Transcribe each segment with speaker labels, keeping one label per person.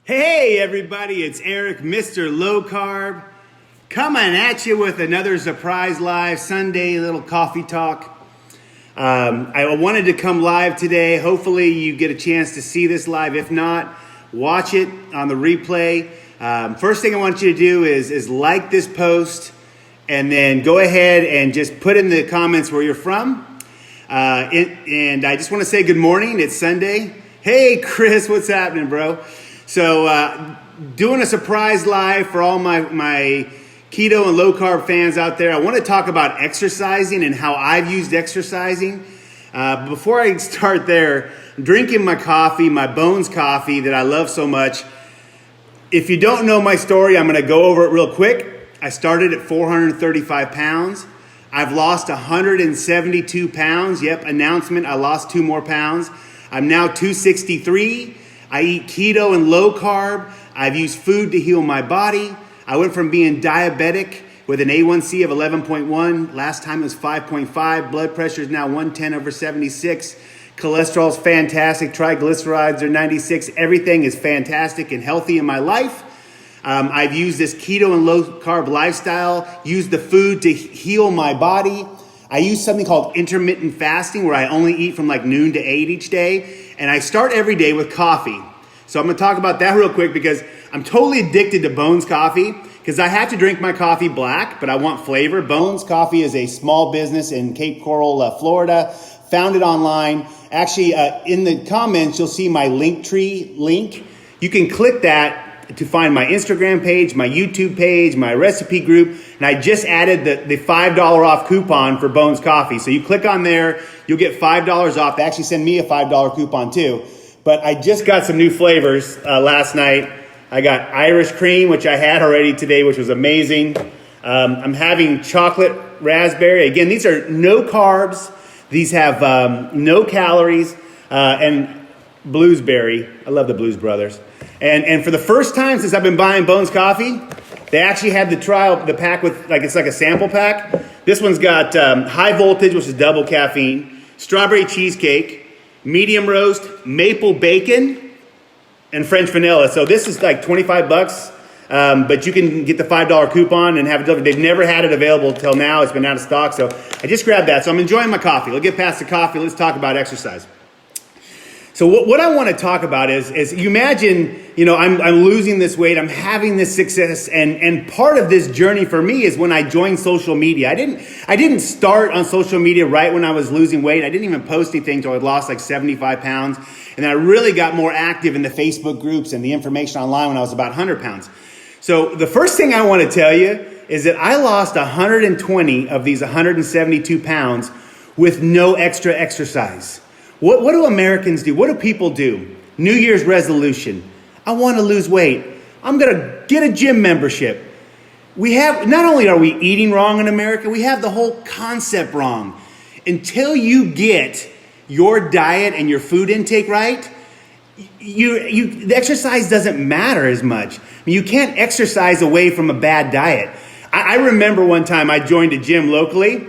Speaker 1: Hey everybody, it's Eric, Mr. Low Carb, coming at you with another surprise live Sunday little coffee talk. I wanted to come live today. Hopefully you get a chance to see this live. If not, watch it on the replay. First thing I want you to do is like this post and then go ahead and just put in the comments where you're from. And I just want to say good morning. It's Sunday. Hey Chris, what's happening, bro? So doing a surprise live for all my keto and low carb fans out there. I want to talk about exercising and how I've used exercising. Before I start there, I'm drinking my coffee, my Bones coffee that I love so much. If you don't know my story, I'm going to go over it real quick. I started at 435 pounds. I've lost 172 pounds. Yep, announcement, I lost 2 more pounds. I'm now 263. I eat keto and low carb. I've used food to heal my body. I went from being diabetic with an A1C of 11.1. Last time it was 5.5. Blood pressure is now 110/76. Cholesterol's fantastic. Triglycerides are 96. Everything is fantastic and healthy in my life. I've used this keto and low carb lifestyle, used the food to heal my body. I use something called intermittent fasting where I only eat from like noon to 8 each day. And I start every day with coffee. So I'm going to talk about that real quick because I'm totally addicted to Bones coffee because I have to drink my coffee black, but I want flavor. Bones Coffee is a small business in Cape Coral, Florida. Found it online. Actually, in the comments, you'll see my Linktree link. You can click that to find my Instagram page, my YouTube page, my recipe group. And I just added the $5 off coupon for Bones Coffee. So you click on there, you'll get $5 off. They actually send me a $5 coupon too. But I just got some new flavors last night. I got Irish cream, which I had already today, which was amazing. I'm having chocolate raspberry. Again, these are no carbs. These have no calories and bluesberry. I love the Blues Brothers. And for the first time since I've been buying Bones Coffee, they actually had the pack with, it's like a sample pack. This one's got high voltage, which is double caffeine, strawberry cheesecake, medium roast, maple bacon, and French vanilla. So this is like $25, but you can get the $5 coupon and have it delivered. They've never had it available till now. It's been out of stock, so I just grabbed that. So I'm enjoying my coffee. Let's get past the coffee. Let's talk about exercise. So what I want to talk about is you imagine, I'm losing this weight, I'm having this success, and part of this journey for me is when I joined social media. I didn't start on social media right when I was losing weight. I didn't even post anything until I'd lost like 75 pounds. And then I really got more active in the Facebook groups and the information online when I was about 100 pounds. So the first thing I want to tell you is that I lost 120 of these 172 pounds with no extra exercise. What do Americans do? What do people do? New Year's resolution. I want to lose weight. I'm going to get a gym membership. Not only are we eating wrong in America, we have the whole concept wrong. Until you get your diet and your food intake right, the exercise doesn't matter as much. You can't exercise away from a bad diet. I remember one time I joined a gym locally.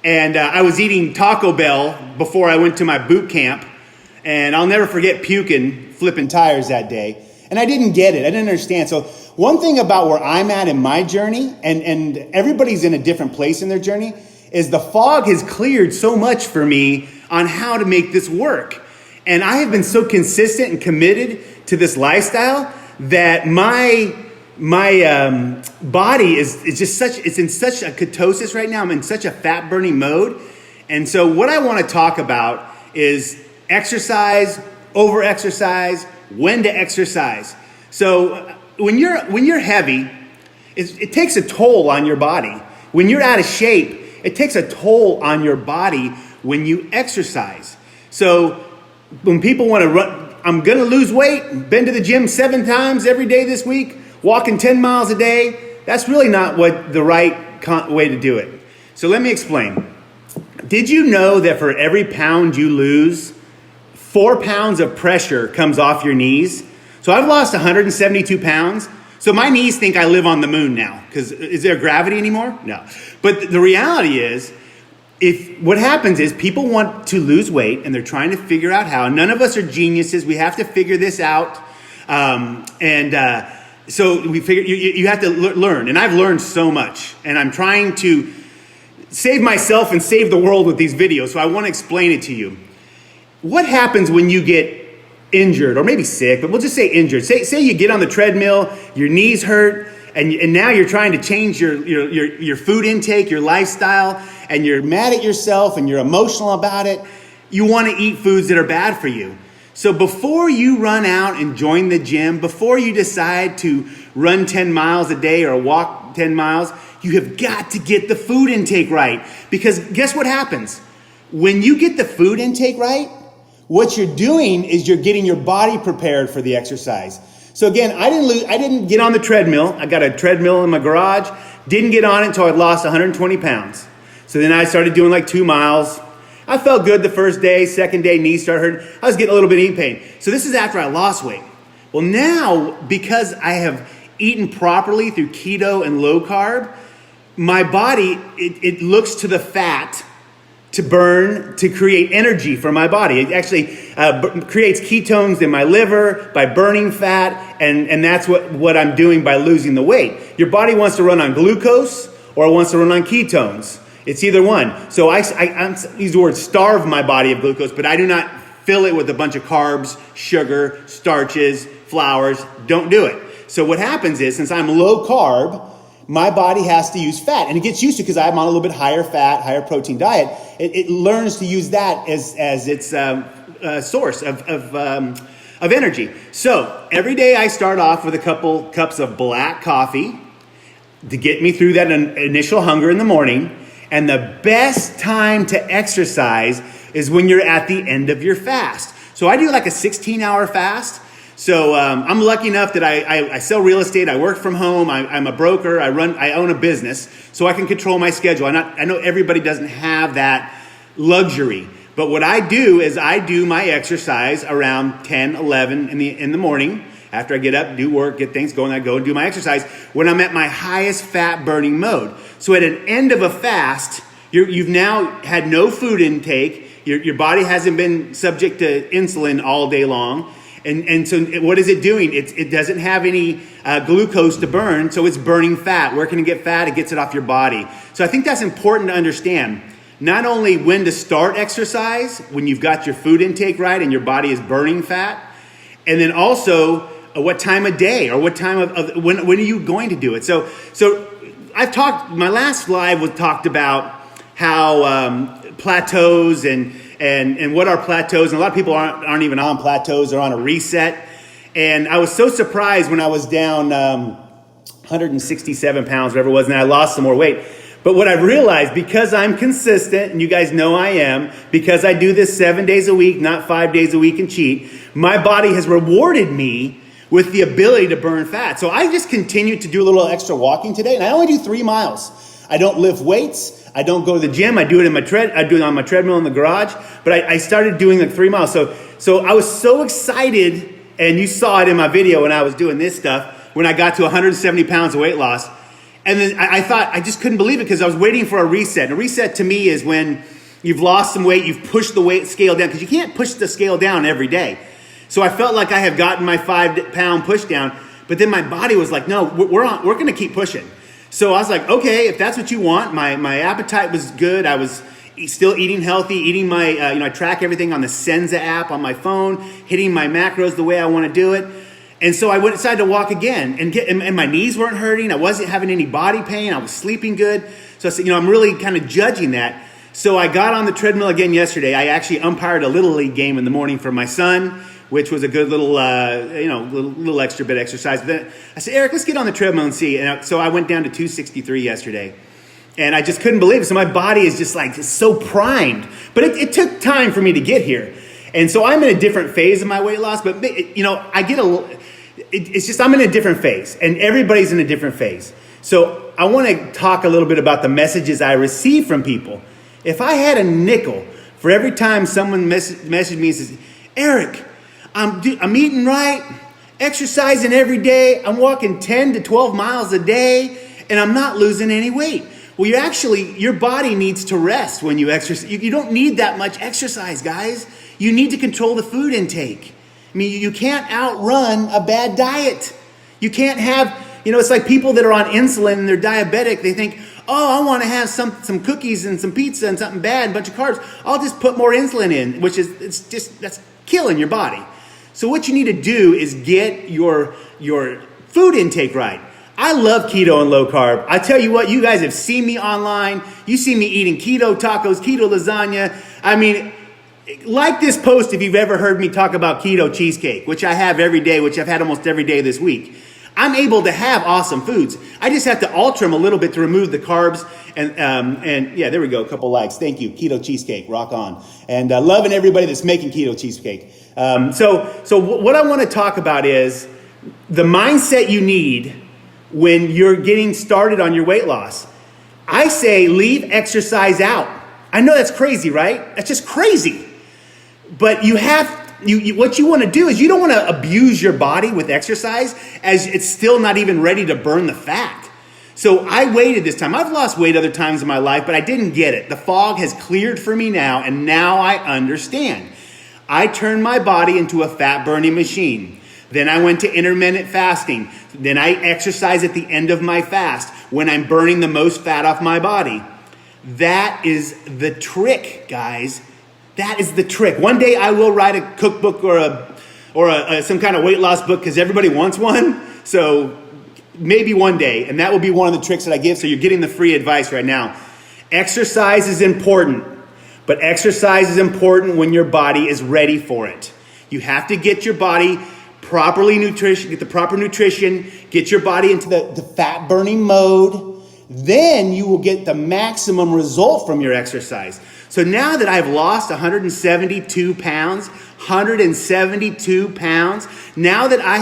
Speaker 1: And I was eating Taco Bell before I went to my boot camp. And I'll never forget puking, flipping tires that day. And I didn't get it. I didn't understand. So one thing about where I'm at in my journey, and everybody's in a different place in their journey, is the fog has cleared so much for me on how to make this work. And I have been so consistent and committed to this lifestyle that my body is just it's in such a ketosis right now. I'm in such a fat burning mode. And so what I want to talk about is exercise, over exercise, when to exercise. So when you're heavy, it takes a toll on your body. When you're out of shape, it takes a toll on your body when you exercise. So when people want to run, I'm going to lose weight, been to the gym 7 times every day this week, walking 10 miles a day, that's really not what the right way to do it. So let me explain. Did you know that for every pound you lose, 4 pounds of pressure comes off your knees? So I've lost 172 pounds. So my knees think I live on the moon now. Because is there gravity anymore? No. But the reality is, what happens is people want to lose weight and they're trying to figure out how. None of us are geniuses. We have to figure this out. So we figured you have to learn, and I've learned so much, and I'm trying to save myself and save the world with these videos, so I want to explain it to you. What happens when you get injured, or maybe sick, but we'll just say injured. Say you get on the treadmill, your knees hurt, and now you're trying to change your food intake, your lifestyle, and you're mad at yourself and you're emotional about it. You want to eat foods that are bad for you. So before you run out and join the gym, before you decide to run 10 miles a day or walk 10 miles, you have got to get the food intake right. Because guess what happens? When you get the food intake right, what you're doing is you're getting your body prepared for the exercise. So again, I didn't get on the treadmill. I got a treadmill in my garage. Didn't get on it until I lost 120 pounds. So then I started doing like 2 miles. I felt good the first day, second day, knees started hurting. I was getting a little bit of knee pain. So this is after I lost weight. Well, now, because I have eaten properly through keto and low carb, my body, it looks to the fat to burn, to create energy for my body. It actually creates ketones in my liver by burning fat, and that's what I'm doing by losing the weight. Your body wants to run on glucose or it wants to run on ketones. It's either one. So I use the word starve my body of glucose, but I do not fill it with a bunch of carbs, sugar, starches, flours. Don't do it. So what happens is, since I'm low carb, my body has to use fat, and it gets used to, because I'm on a little bit higher fat, higher protein diet. It learns to use that as its source of energy. So every day I start off with a couple cups of black coffee to get me through that initial hunger in the morning. And the best time to exercise is when you're at the end of your fast. So I do like a 16-hour fast. So I'm lucky enough that I sell real estate. I work from home. I'm a broker. I own a business, so I can control my schedule. I know everybody doesn't have that luxury, but what I do is I do my exercise around 10, 11 in the morning. After I get up, do work, get things going, I go and do my exercise when I'm at my highest fat burning mode. So at an end of a fast, you've now had no food intake. Your body hasn't been subject to insulin all day long. And so what is it doing? It doesn't have any glucose to burn, so it's burning fat. Where can it get fat? It gets it off your body. So I think that's important to understand. Not only when to start exercise, when you've got your food intake right and your body is burning fat, and then also what time of day or what time of when are you going to do it? So I've talked, my last live was talked about how plateaus and what are plateaus, and a lot of people aren't even on plateaus, they're on a reset. And I was so surprised when I was down 167 pounds, whatever it was, and I lost some more weight. But what I've realized, because I'm consistent, and you guys know I am, because I do this 7 days a week, not 5 days a week and cheat, my body has rewarded me with the ability to burn fat. So I just continue to do a little extra walking today, and I only do 3 miles. I don't lift weights. I don't go to the gym. I do it I do it on my treadmill in the garage. But I started doing like 3 miles. So I was so excited, and you saw it in my video when I was doing this stuff, when I got to 170 pounds of weight loss. And then I thought, I just couldn't believe it, because I was waiting for a reset. And a reset to me is when you've lost some weight, you've pushed the weight scale down, because you can't push the scale down every day. So I felt like I had gotten my 5-pound push down, but then my body was like, no, we're going to keep pushing. So I was like, okay, if that's what you want. My appetite was good. I was still eating healthy, eating my, I track everything on the Senza app on my phone, hitting my macros the way I want to do it. And so I decided to walk again, and my knees weren't hurting. I wasn't having any body pain. I was sleeping good. So I said, I'm really kind of judging that. So I got on the treadmill again yesterday. I actually umpired a Little League game in the morning for my son, which was a good little, little extra bit of exercise. But then I said, Eric, let's get on the treadmill and see. And so I went down to 263 yesterday. And I just couldn't believe it. So my body is just like so primed. But it took time for me to get here. And so I'm in a different phase of my weight loss. But, I get it's just I'm in a different phase. And everybody's in a different phase. So I want to talk a little bit about the messages I receive from people. If I had a nickel for every time someone messaged me and says, Eric, I'm eating right, exercising every day, I'm walking 10 to 12 miles a day, and I'm not losing any weight. Well, your body needs to rest when you exercise. You don't need that much exercise, guys. You need to control the food intake. I mean, you can't outrun a bad diet. You can't have, it's like people that are on insulin and they're diabetic. They think, oh, I want to have some cookies and some pizza and something bad, a bunch of carbs. I'll just put more insulin in, that's killing your body. So what you need to do is get your food intake right. I love keto and low carb. I tell you what, you guys have seen me online. You see me eating keto tacos, keto lasagna. I mean, like this post if you've ever heard me talk about keto cheesecake, which I have every day, which I've had almost every day this week. I'm able to have awesome foods. I just have to alter them a little bit to remove the carbs. And yeah, there we go. A couple likes. Thank you. Keto cheesecake, rock on. And loving everybody that's making keto cheesecake. So what I want to talk about is the mindset you need when you're getting started on your weight loss. I say leave exercise out. I know that's crazy, right? That's just crazy. But what you want to do is you don't want to abuse your body with exercise as it's still not even ready to burn the fat. So I waited this time. I've lost weight other times in my life, but I didn't get it. The fog has cleared for me now, and now I understand. I turned my body into a fat burning machine. Then I went to intermittent fasting. Then I exercise at the end of my fast when I'm burning the most fat off my body. That is the trick, guys. That is the trick. One day I will write a cookbook or some kind of weight loss book because everybody wants one. So maybe one day, and that will be one of the tricks that I give. So you're getting the free advice right now. Exercise is important, but exercise is important when your body is ready for it. You have to get your body properly nutrition, get the proper nutrition, get your body into the fat burning mode. Then you will get the maximum result from your exercise. So now that I've lost 172 pounds, now that I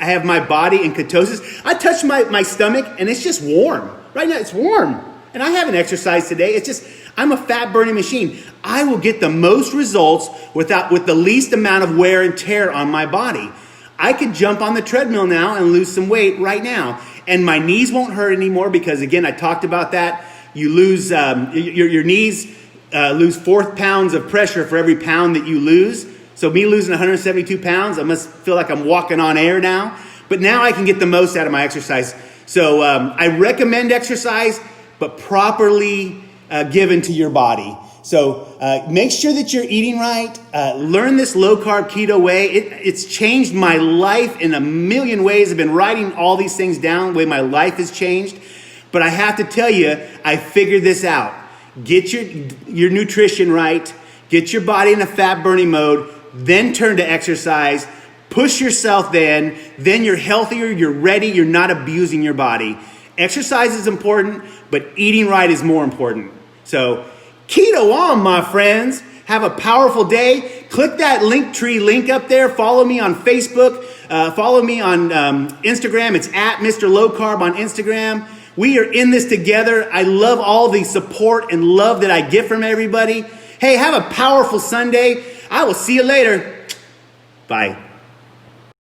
Speaker 1: have my body in ketosis, I touch my stomach and it's just warm. Right now it's warm. And I haven't exercised today. I'm a fat burning machine. I will get the most results with the least amount of wear and tear on my body. I could jump on the treadmill now and lose some weight right now. And my knees won't hurt anymore because, again, I talked about that. You lose, your knees lose 4 pounds of pressure for every pound that you lose. So me losing 172 pounds, I must feel like I'm walking on air now. But now I can get the most out of my exercise. So I recommend exercise, but properly given to your body. So make sure that you're eating right. Learn this low-carb keto way. It's changed my life in a million ways. I've been writing all these things down, the way my life has changed. But I have to tell you, I figured this out. Get your nutrition right. Get your body in a fat-burning mode. Then turn to exercise. Push yourself then. Then you're healthier. You're ready. You're not abusing your body. Exercise is important, but eating right is more important. So keto on, my friends. Have a powerful day. Click that Linktree link up there. Follow me on Facebook. Follow me on Instagram. It's at MrLowCarb on Instagram. We are in this together. I love all the support and love that I get from everybody. Hey, have a powerful Sunday. I will see you later. Bye.